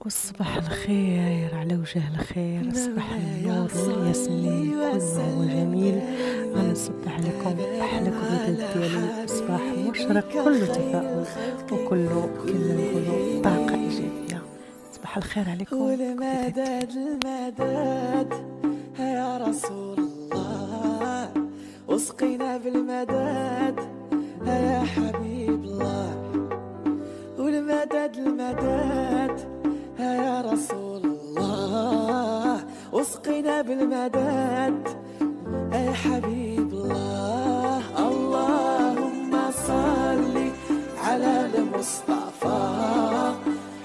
وصباح الخير على وجه الخير، صباح النور والياسمين، كل ما هو جميل. أنا نصبح عليكم أحلى كبيدات ديالي، صباح مشرق كله تفاؤل وكله كما نقولوا طاقة إيجابية. صباح الخير عليكم كبيدات والمدد ديالي. المدد يا رسول الله، واسقينا بالمدد يا حبيب الله. والمدد المدد يا رسول الله، واسقينا بالمدد يا حبيب الله. اللهم صل على المصطفى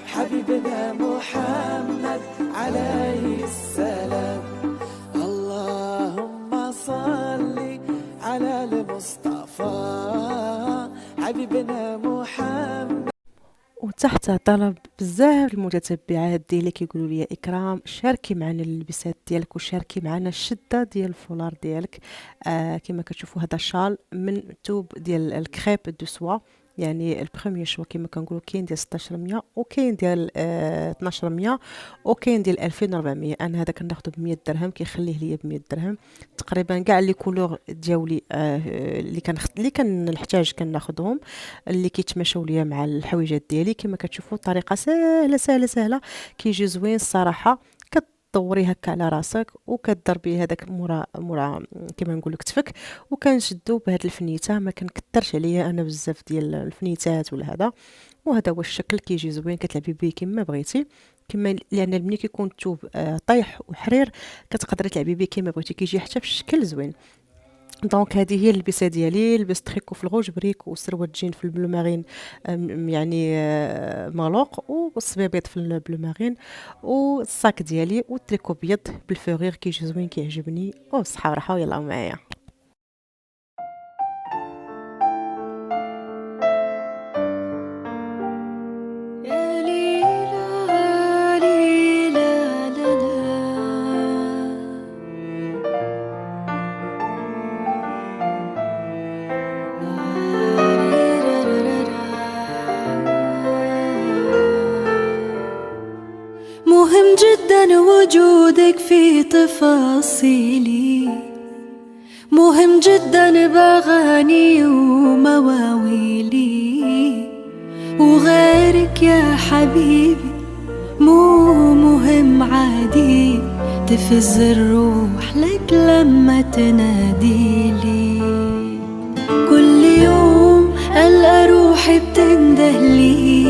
حبيبنا محمد عليه السلام. اللهم صل على المصطفى حبيبنا محمد. وتحت طلب بزاف المتتبعات ديالي كيقولوا لي اكرام شاركي معنا اللبسات ديالك وشاركي معنا الشده ديال الفولار ديالك. كما كتشوفوا هذا شال من توب ديال الكريب دو سوا، يعني البروميير شوا كما كنقولوا كاين ديال 1600 وكاين ديال 1200 وكاين ديال 2400. انا هذا كناخذه ب 100 درهم، كيخليه ليا ب 100 درهم تقريبا. كاع لي كولور ديالي اللي كنحتاج كناخذهم، اللي كيتماشاو ليا مع الحويجات ديالي. كما كتشوفوا طريقه سهله سهله سهله، كيجي زوين الصراحه. كدوري هكا على راسك وكضربي هذاك مورا كما نقول لك تفك، وكنشدو بهاد الفنيته. ما كنكثرش عليا انا بزاف ديال الفنيتات ولا هذا. وهذا هو الشكل، كيجي زوين كتلعبي به كما بغيتي. كما لان ملي كيكون الثوب طايح وحرير كتقدري تلعبي به كما بغيتي، كيجي حتى في الشكل زوين. دونك هذه هي اللبسه ديالي. لبست تريكو في الغوج بريك وسروال جين في البلو مارين، يعني مالوق، والصبيبيط في البلو مارين، والصاك ديالي والتريكو بيض بالفورير كيجي زوين كيعجبني. وبصحه وراحه ويلا معايا. يا ليلى ليلى مهم جدا وجودك في تفاصيلي، مهم جدا بأغاني ومواويلي، وغيرك يا حبيبي مو مهم عادي، تفز الروح لك لما تناديلي. كل يوم ألقى روحي بتندهلي،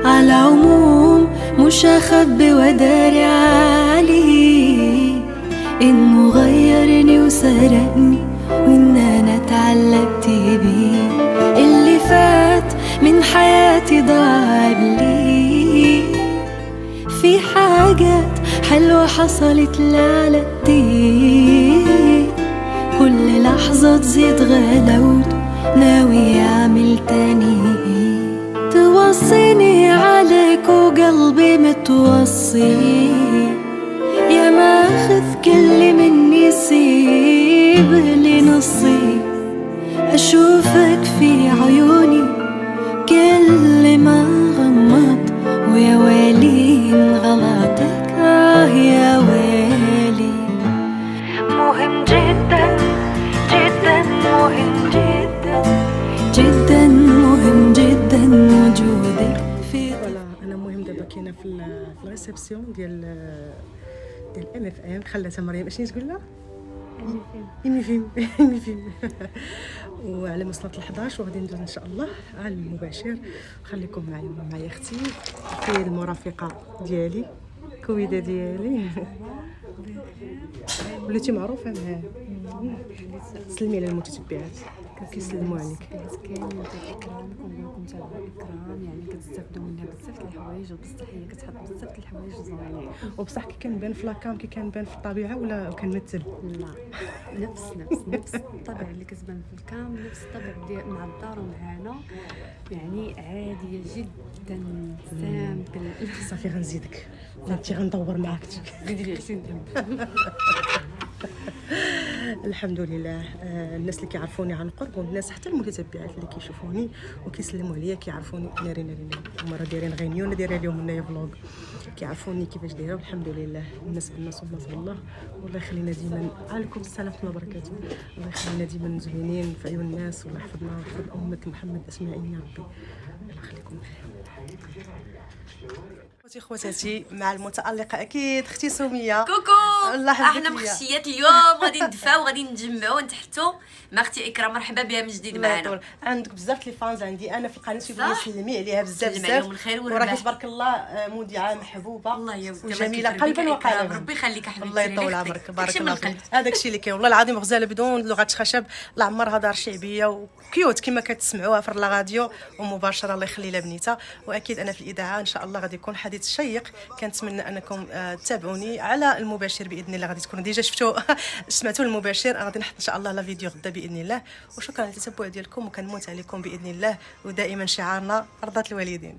على عموم مش أخبي وداري عليه إنه غيرني وسرقني، وإن أنا اتعلقت بيه. اللي فات من حياتي ضاع لي، في حاجات حلوة حصلت لي على الدين، كل لحظة تزيد غلاوته ناوي أعمل تاني. توصيني عليك وقلبي متوصي، يا ماخذ كل مني سيب لي نصي. أشوفك في عيوني كل ما غمض، ويا ويلي إن غلطك يا ويلي. مهم جدا جدا، مهم جدا جدا، مهم جدا وجودك في فوالا انا مهم دابا كاينه في الريسبسيون ديال ام اف ام. خلاتها مريم اشني تقول لها إيمي فيلم إيمي فيلم وعلى مصلات 11 وغادي ندوز ان شاء الله على المباشر. خليكم معايا اختي، في المرافقه ديالي كويده ديالي. وليتي معروفه معاه. سلمي على المتتبعات كيسلموا عليك. كاين اكرام كنقول لكم تابعوا اكرام، يعني كتستافدوا منها بزاف د الحوايج، وبصح هي كتحط بزاف د الحوايج زوينين. وبصح كي كنبان في لاكام كي كنبان في الطبيعه ولا كنمثل؟ لا، نفس الطبع اللي كتبان في الكام، نفس الطبع ديال مع الدار ومعانا، يعني عاديه جدا سامبل. صافي غنزيدك، انت غندور معاك. زيدي لي 20 درهم. الحمد لله. الناس اللي كيعرفوني عن قرب والناس حتى المتتبعات اللي كيشوفوني وكيسلموا عليا كيعرفوني ناري هما راه دايرين غينيو انا دايره لهم هنايا فلوغ، كيعرفوني كيفاش دايره والحمد لله. الناس ما شاء الله، والله يخلينا ديما. عليكم السلام ورحمه الله وبركاته. الله يخلينا ديما زوينين في عيون الناس، والله يحفظنا ويحفظ امه محمد اجمعين يا ربي. الله يخليكم. خواتاتي مع المتألقة أكيد اختي سمية. كوكو. الله يحفظك احنا ليا. مخشيات اليوم غادي ندفاو وغادي نتجمعوا ونتحتوا مع اختي اكرام. مرحبا بها من جديد الله معنا. يطول. عندك بزاف لي فانز عندي انا في القناه، يبغي صح؟ يسلمي عليها بزاف سلم بزاف عليهم الخير والربح. وراكي تبارك الله مذيعه محبوبه الله يا ودي وجميله قلبا وقالبا. ربي يخليك حبيبتي. الله يطول عمرك بارك الله فيك. هذاك الشيء اللي كاين والله العظيم، غزاله بدون لغه خشب، لا عمرها دار شعبيه وكيوت كما كتسمعوها في الراديو ومباشره. الله يخلي لها بنيتها. واكيد انا في الاذاعه ان شاء الله غادي يكون حديث شيق. كنتمنى انكم تتابعوني على المباشر باذن الله. غادي تكونوا ديجا سمعتوا المباشر، غادي نحط ان شاء الله لا فيديو غدا باذن الله. وشكرا على التتبع ديالكم وكنموت عليكم باذن الله. ودائما شعارنا رضاة الوالدين.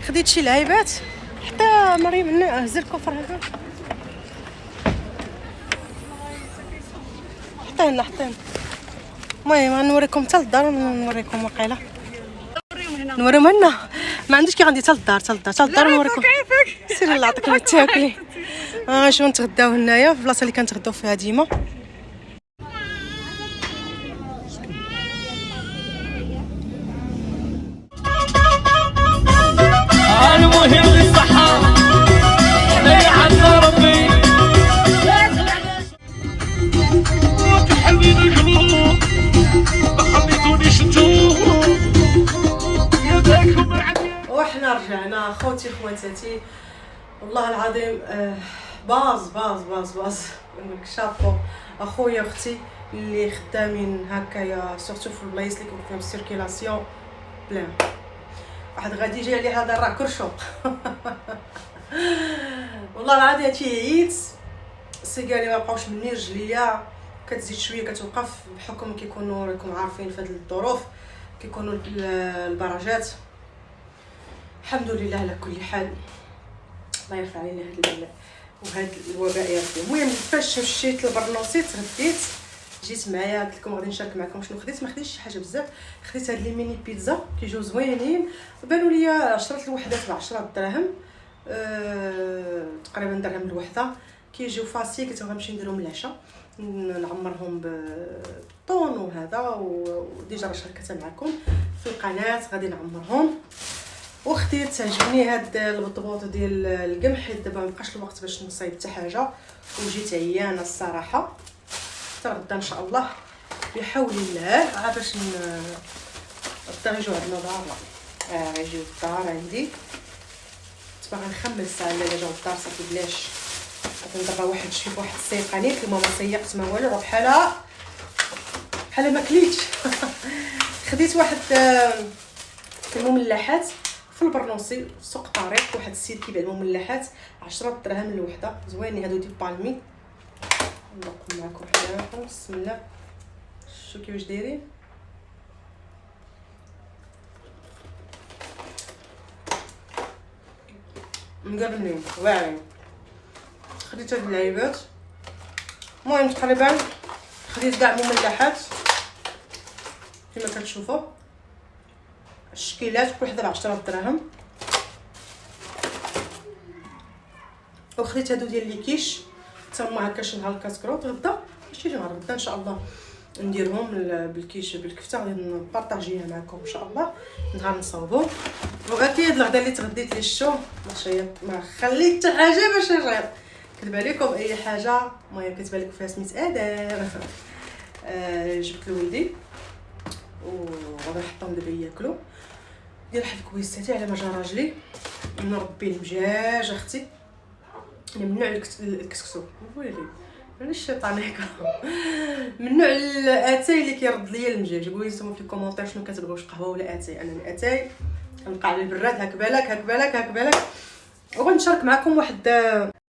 خديت شي لعيبات حتى مريم هز الكفر هذا حتى هنا المهم غنوريكم حتى للدار ونوريكم واقيلا نوريهم هنا ما عنديش كي غندي حتى للدار نوريكم سير الله يعطيك ما تاكلي. شنو نتغداو هنايا في البلاصه اللي كنتغداو فيها ديما. المهم للصحة لا يعنا ربي حبيب القلوب ما خليتونيش نتوه يداكم وحنا رجعنا خوتي خواتاتي والله العظيم. باز نقول لك شابو اخويا اختي اللي خدامين هكايا سورتو في البلايص اللي كيكون فيهم السيركيلاسيون بلان. واحد غادي جاي لي هذا راه كرشوق والله العظيم هادشي عييت السيكاري ما بقاوش مني رجليا كتزيد شويه كتوقف بحكم كيكونوا راكم عارفين في هذه الظروف كيكونوا البراجات. الحمد لله على كل حال. الله يرفع علينا هذا البلاء وهذا الوباء يا ربي. المهم فاش مشيت لبرنوسي تغديت جيت معايا قلت لكم غادي نشارك معكم شنو خديت. ما خديتش شي حاجه بزاف، خديت هاد لي ميني بيتزا كيجيو زوينين بانوا لي 10 الوحدات ب10 دراهم تقريبا درهم الوحده. كيجيو فاسي كنت غنمشي نديرهم العشاء نعمرهم بالطون وهذا وديجا راه شاركتها معكم في القناه غادي نعمرهم. وخديت عجبني هاد البطبوط ديال القمح حيت دابا مابقاش الوقت باش نصايب حتى حاجه وجيت عيانه الصراحه. حتى غدا ان شاء الله بحول الله عاد باش غدا نجيو عندنا دار غيجيو الدار عندي باغا نخمم الساعه اللي جاو الدار صافي بلاش غادي دابا واحد شي واحد سيقاني كيما ما سيقت ما والو راه بحال ما كليتش خديت واحد المملحات في البرنوسي سوق طريق واحد السيد كيبيع المملحات 10 دراهم الوحده زوينين هادو ديال بالمي. نقول معكم حداكم بسم الله شوفوا كيفاش دايرين. مقرنين واعرين. خديت هاد اللعيبات المهم تقريبا خديت كاع مملحات كما كتشوفوا، الشكيلات كل وحده ب10 دراهم. وخديت هادو ديال لي كيش حتى هما هكا شي نهار الكاسكروط غدا، ماشي نهار غدا ان شاء الله نديرهم بالكيش بالكفته، غادي نبارطاجيها معكم ان شاء الله نهار نصاوبو. واكيد الغدا اللي تغديت لي شو ما خليت حتى حاجه باش نغير، كتب عليكم اي حاجه المهم كتبان لكم فيها سميت ادم. جبت لولدي وغادي نحطهم دابا ياكلوا. دير واحد الكويساتي على ما جا راجلي نربي المجاج اختي، ممنوع الكسكسو ويلي مانيش الشيطان هكا. ممنوع الاتاي اللي كيرد ليا المجاج. قولوا لي نتوما في الكومونتير شنو كتبغيو، واش قهوه ولا اتاي. انا الاتاي كنبقى على البراد هاك بالك. وغنشارك معكم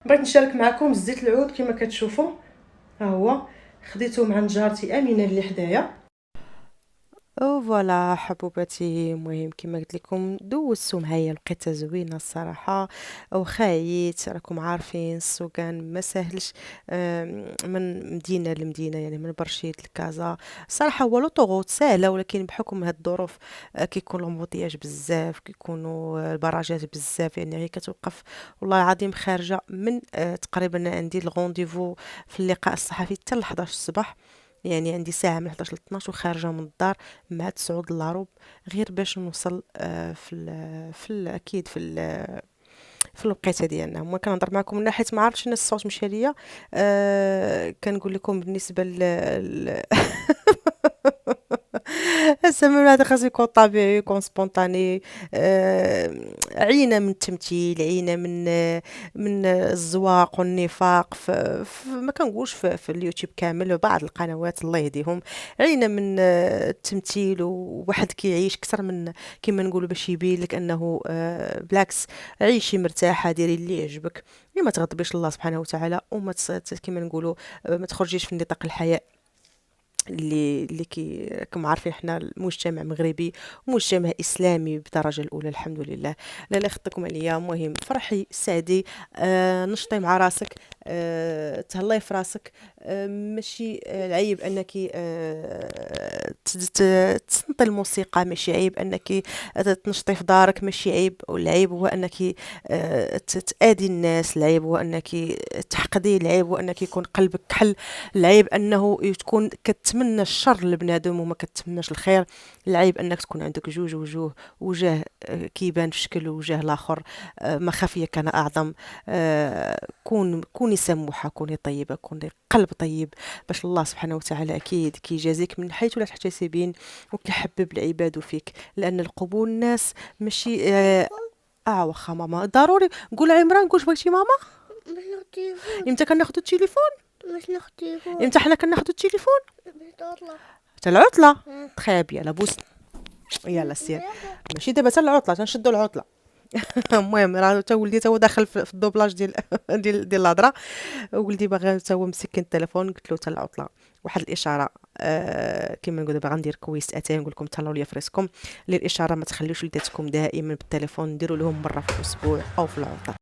بغيت نشارك معكم الزيت العود كما كتشوفوا، ها هو خديته من عند جارتي امينه اللي حدايا. فوالا حبوباتي، مهم كما قلت لكم دوزتو معايا لقيتها زوينه الصراحه. واخا عييت راكم عارفين السوقان ما سهلش، من مدينه لمدينه يعني من برشيد لكازا. الصراحه هو لوطوغوت سهله، ولكن بحكم هاد الظروف كيكون لومبوطياج بزاف، كيكونوا البراجات بزاف، يعني غير كتوقف والله العظيم خارجه من تقريبا عندي الغونديفو في اللقاء الصحفي حتى ل 11 الصباح، يعني عندي ساعة من 11 ل 12 وخارجة من الدار مع 9 د العروب غير باش نوصل اكيد في الوقيته ديالنا. ما كنهضر معكم من ناحيه ما عرفتش الناس الصوت مشى ليا. كنقول لكم بالنسبه السمع هذا خاصو يكون طبيعي، يكون سبونطاني. عينا من التمثيل، عينا من الزواق والنفاق ما كنقولش في اليوتيوب كامل، بعض القنوات الله يهديهم. عينا من التمثيل، وواحد كيعيش اكثر من كما نقولوا باش يبين لك انه بالعكس عيشي مرتاحه، ديري اللي يعجبك، ما تغضبيش الله سبحانه وتعالى، وما كما نقولوا ما تخرجيش في نطاق الحياة اللي كما عارفين احنا المجتمع مغربي ومجتمع اسلامي بدرجه الاولى الحمد لله. لا يخطيكم عليا، مهم فرحي سعدي، نشطي مع راسك، تهلاي في راسك. ماشي العيب انك تصنطي الموسيقى، ماشي عيب انك تنشطي في دارك، ماشي عيب. والعيب هو انك تآذي الناس، العيب هو انك تحقدي، العيب هو انك يكون قلبك كحل، العيب انه تكون كتمنى الشر لبنادم وما كتمناش الخير، العيب انك تكون عندك جوج وجه كيبان في شكل وجه الاخر مخافيه كان اعظم. كوني سموحه، كوني طيبه، كوني قلب طيب، باش الله سبحانه وتعالى اكيد كيجازيك من حيث لا تحتسبين، وكيحبب العباد فيك، لان القبول الناس ماشي واخا ماما ضروري قول عمران، قول بغيتي ماما. امتى كناخذوا التليفون؟ امتى حنا كناخذوا التليفون؟ حتى العطله. تخيب يلا بوس، يلا سير، ماشي دابا حتى العطله تنشدوا العطله. المهم راه تا ولدي تا هو داخل في الدوبلاج ديال الهضره. ولدي باغي تا هو مسكن التليفون، قلت له حتى العطله. واحد الاشاره كما نقول دابا غندير كويس اتاي، نقول لكم تهلاو ليا فريسكم للاشاره، ما تخليوش وليداتكم دائما بالتليفون، ديروا لهم مره في الاسبوع او في العطله.